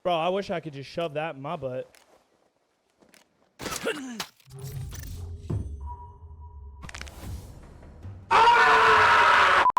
Bro, I wish I could just shove that in my butt.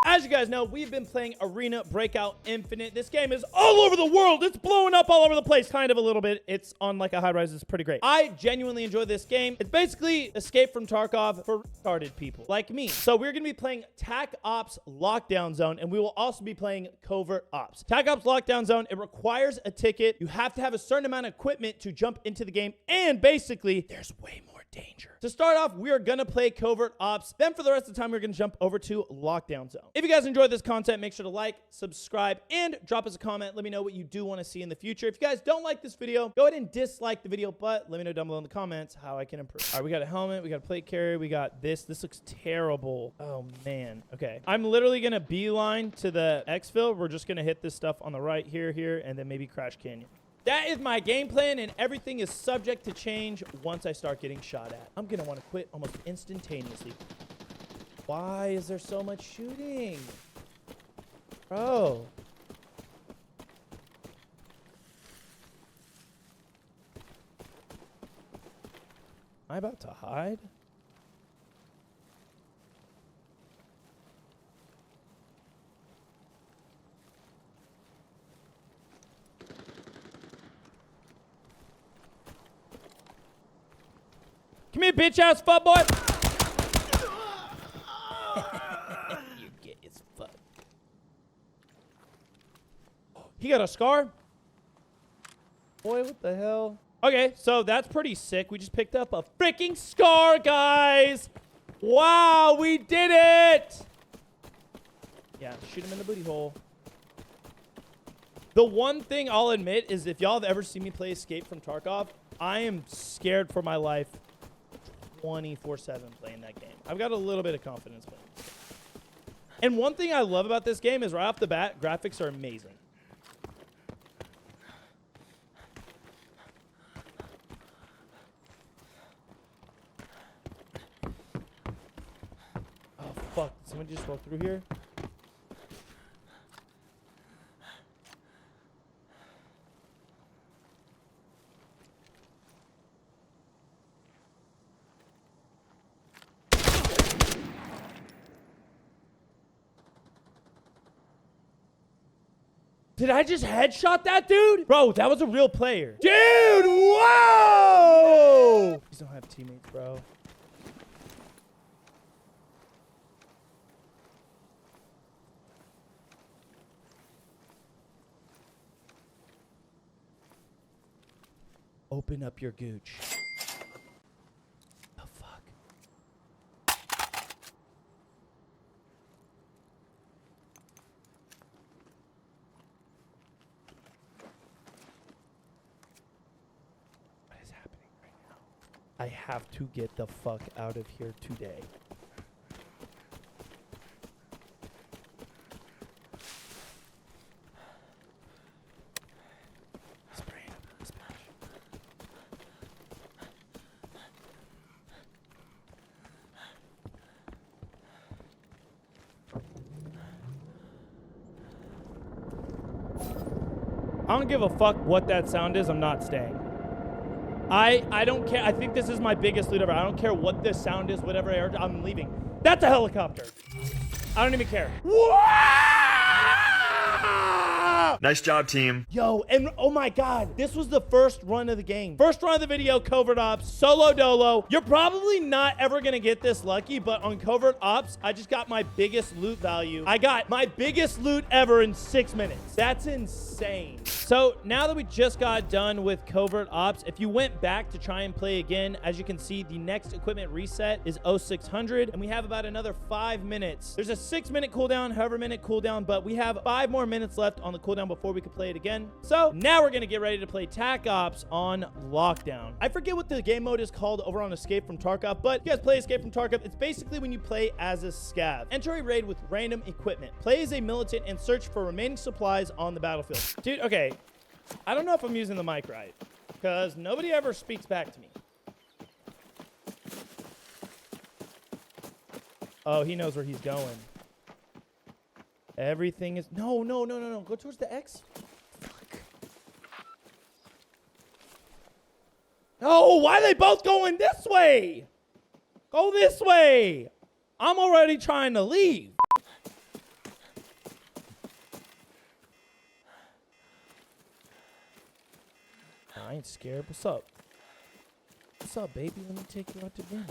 As you guys know, we've been playing Arena Breakout Infinite. This game is all over the world. It's blowing up all over the place. Kind of a little bit. It's on like a high rise. It's pretty great. I genuinely enjoy this game. It's basically Escape from Tarkov for retarded people like me. So we're going to be playing TAC Ops Lockdown Zone, and we will also be playing Covert Ops. TAC Ops Lockdown Zone, it requires a ticket. You have to have a certain amount of equipment to jump into the game, and basically, there's way more danger. To start off, we are gonna play Covert Ops. Then for the rest of the time, we're gonna jump over to Lockdown Zone. If you guys enjoyed this content, make sure to like, subscribe, and drop us a comment. Let me know what you do want to see in the future. If you guys don't like this video, go ahead and dislike the video, but let me know down below in the comments how I can improve. All right, we got a helmet, we got a plate carrier, we got this. This looks terrible. Oh man. Okay. I'm literally gonna beeline to the exfil. We're just gonna hit this stuff on the right here, and then maybe Crash Canyon. That is my game plan, and everything is subject to change once I start getting shot at. I'm going to want to quit almost instantaneously. Why is there so much shooting? Bro. Am I about to hide? Come here, bitch ass fuck boy. You get his fuck. He got a scar? Boy, what the hell? Okay, so that's pretty sick. We just picked up a freaking scar, guys. Wow, we did it. Yeah, shoot him in the booty hole. The one thing I'll admit is if y'all have ever seen me play Escape from Tarkov, I am scared for my life 24/7 playing that game. I've got a little bit of confidence playing. And one thing I love about this game is right off the bat, graphics are amazing. Oh fuck, did somebody just roll through here? Did I just headshot that dude? Bro, that was a real player. Dude, whoa! These don't have teammates, bro. Open up your gooch. The fuck? I have to get the fuck out of here today. I don't give a fuck what that sound is. I'm not staying. I don't care. I think this is my biggest loot ever. I don't care what this sound is, whatever I heard. I'm leaving. That's a helicopter. I don't even care. Nice job, team. Yo, and oh my God, this was the first run of the game. First run of the video, Covert Ops, solo dolo. You're probably not ever gonna get this lucky, but on Covert Ops, I just got my biggest loot value. I got my biggest loot ever in 6 minutes. That's insane. So now that we just got done with Covert Ops, if you went back to try and play again, as you can see, the next equipment reset is 0600, and we have about another 5 minutes. There's a 6-minute cooldown, however minute cooldown, but we have 5 more minutes left on the cooldown before we could play it again. So now we're gonna get ready to play TAC Ops on Lockdown. I forget what the game mode is called over on Escape from Tarkov, but if you guys play Escape from Tarkov, it's basically when you play as a scav. Enter a raid with random equipment. Play as a militant and search for remaining supplies on the battlefield. Dude, okay. I don't know if I'm using the mic right, because nobody ever speaks back to me. Oh, he knows where he's going. Everything is... No. Go towards the X. Fuck. No, why are they both going this way? Go this way. I'm already trying to leave. I ain't scared. What's up? What's up, baby? Let me take you out to dinner.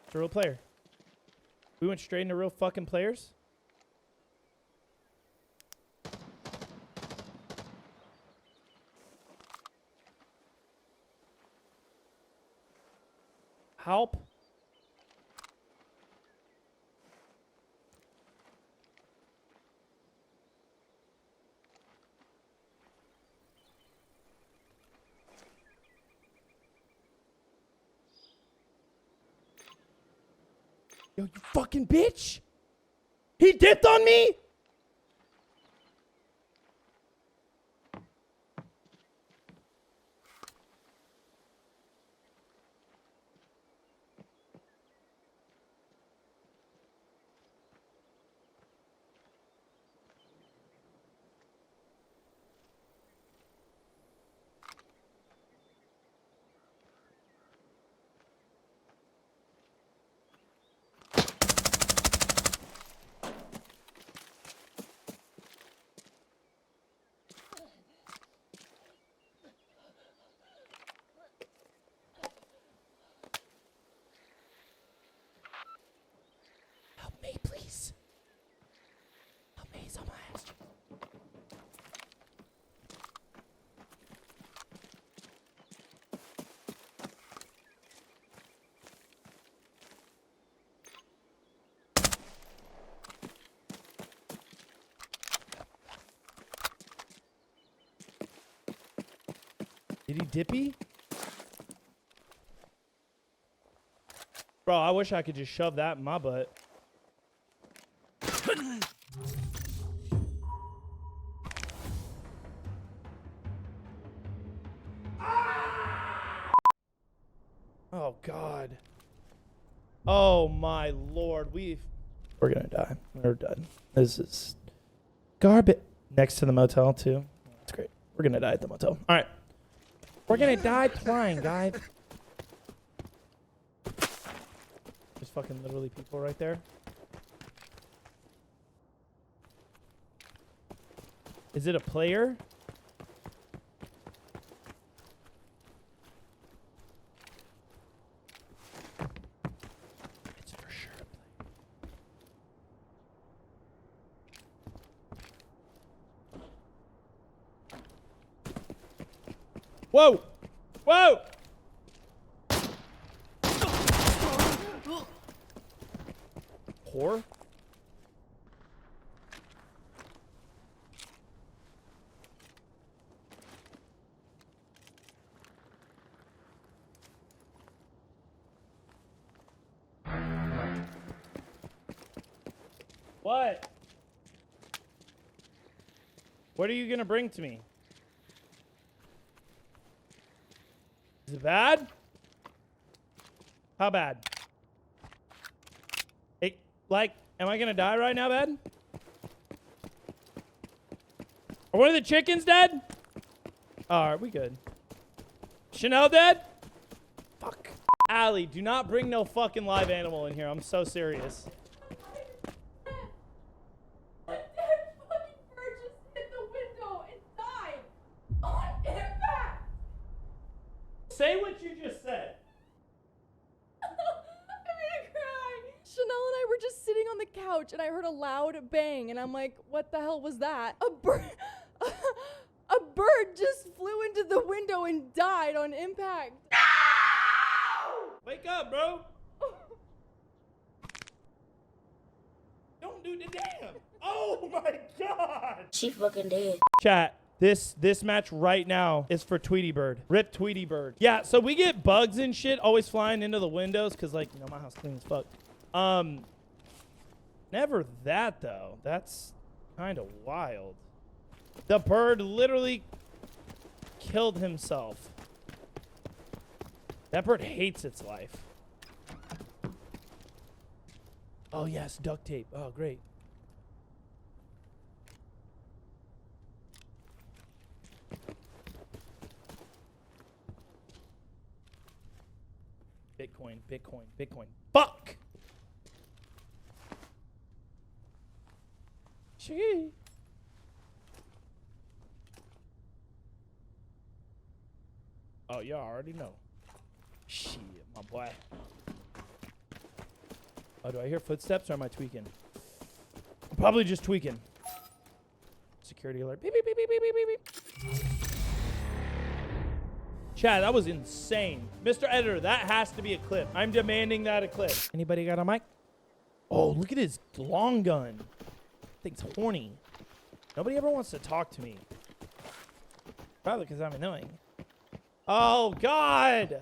It's a real player. We went straight into real fucking players. Help. Yo, you fucking bitch! He dipped on me? Help me, please. Help me, he's on my ass. Did he dippy? Bro, I wish I could just shove that in my butt. Oh, God. Oh, my Lord. We're gonna die. We're done. This is garbage. Next to the motel, too. That's great. We're gonna die at the motel. All right. We're gonna die trying, guys. There's fucking literally people right there. Is it a player? It's for sure a player. Whoa! Whoa! Whore? What? What are you gonna bring to me? Is it bad? How bad? It, like, am I gonna die right now, bad? Are one of the chickens dead? Alright, we good. Chanel dead? Fuck. Allie, do not bring no fucking live animal in here. I'm so serious. Say what you just said. I'm gonna cry. Chanel and I were just sitting on the couch and I heard a loud bang and I'm like, what the hell was that? A bird just flew into the window and died on impact. No! Wake up, bro. Don't do the damn. Oh my God. She fucking dead. Chat. This match right now is for Tweety Bird. Rip Tweety Bird. Yeah, so we get bugs and shit always flying into the windows because, like, you know, my house clean as fuck. Never that, though. That's kind of wild. The bird literally killed himself. That bird hates its life. Oh, yes, duct tape. Oh, great. Bitcoin, Bitcoin, Bitcoin. Fuck! Gee. Oh, you already know. Shit, my boy. Oh, do I hear footsteps or am I tweaking? I'm probably just tweaking. Security alert. Beep, beep, beep, beep, beep, beep, beep. Chad, that was insane. Mr. Editor, that has to be a clip. I'm demanding that a clip. Anybody got a mic? Oh, look at his long gun. Thing's horny. Nobody ever wants to talk to me. Probably because I'm annoying. Oh, God.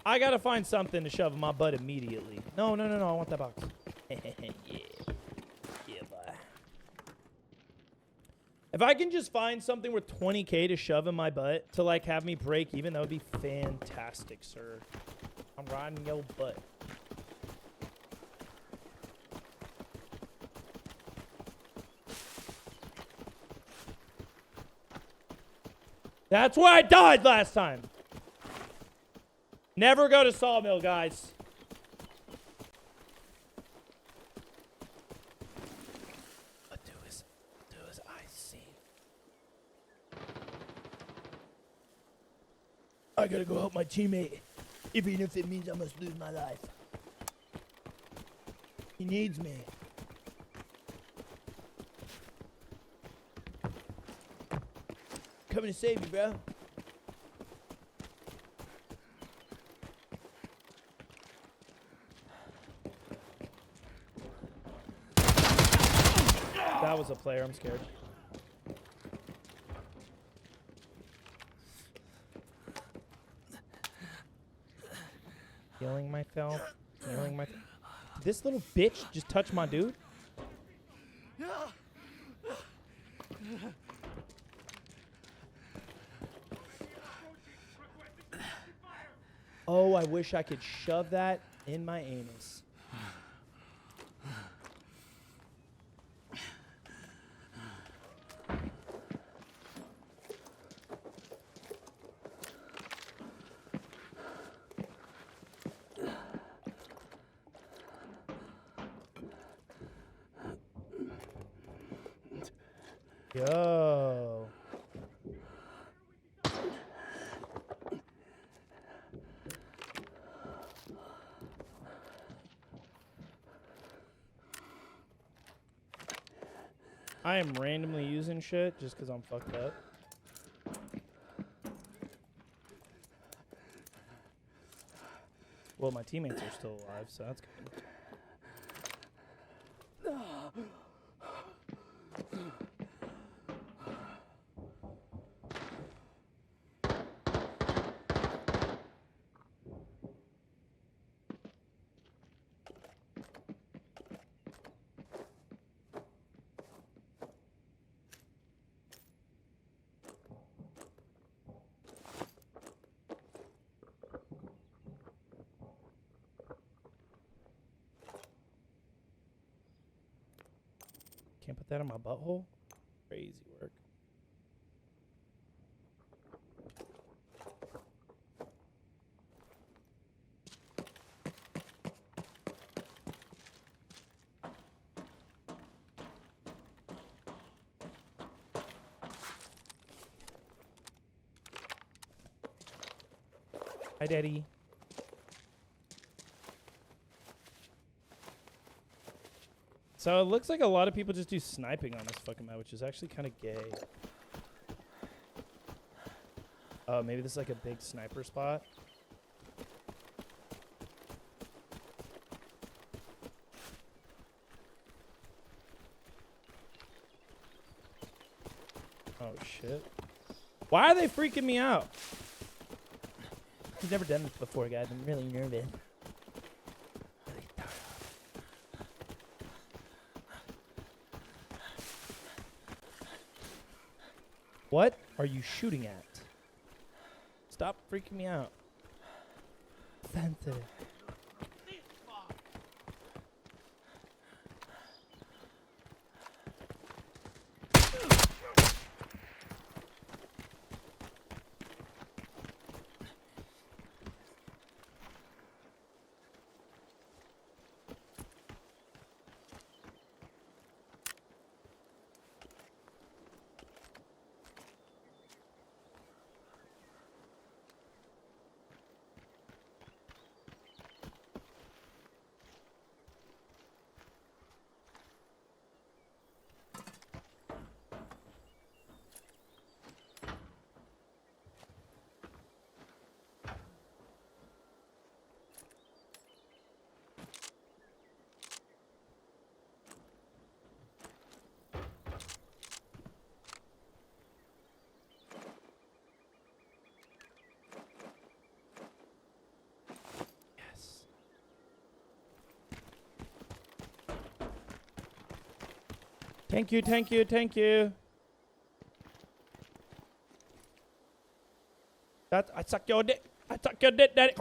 I gotta find something to shove in my butt immediately. No, no, no, no. I want that box. Yeah. Yeah, boy. If I can just find something worth 20K to shove in my butt to, like, have me break even, that would be fantastic, sir. I'm riding your butt. That's where I died last time. Never go to Sawmill, guys. But do as I see. I gotta go help my teammate, even if it means I must lose my life. He needs me. Coming to save you, bro. That was a player. I'm scared. Healing myself. Healing myself. Did this little bitch just touch my dude? Oh, I wish I could shove that in my anus. Yo. I am randomly using shit just because I'm fucked up. Well, my teammates are still alive, so that's good. Can't put that in my butthole? Crazy work. Hi, Daddy. So it looks like a lot of people just do sniping on this fucking map, which is actually kind of gay. Oh, maybe this is like a big sniper spot. Oh, shit. Why are they freaking me out? I've never done this before, guys. I'm really nervous. What are you shooting at? Stop freaking me out. Sensitive. Thank you, thank you, thank you. I suck your dick. I suck your dick, daddy.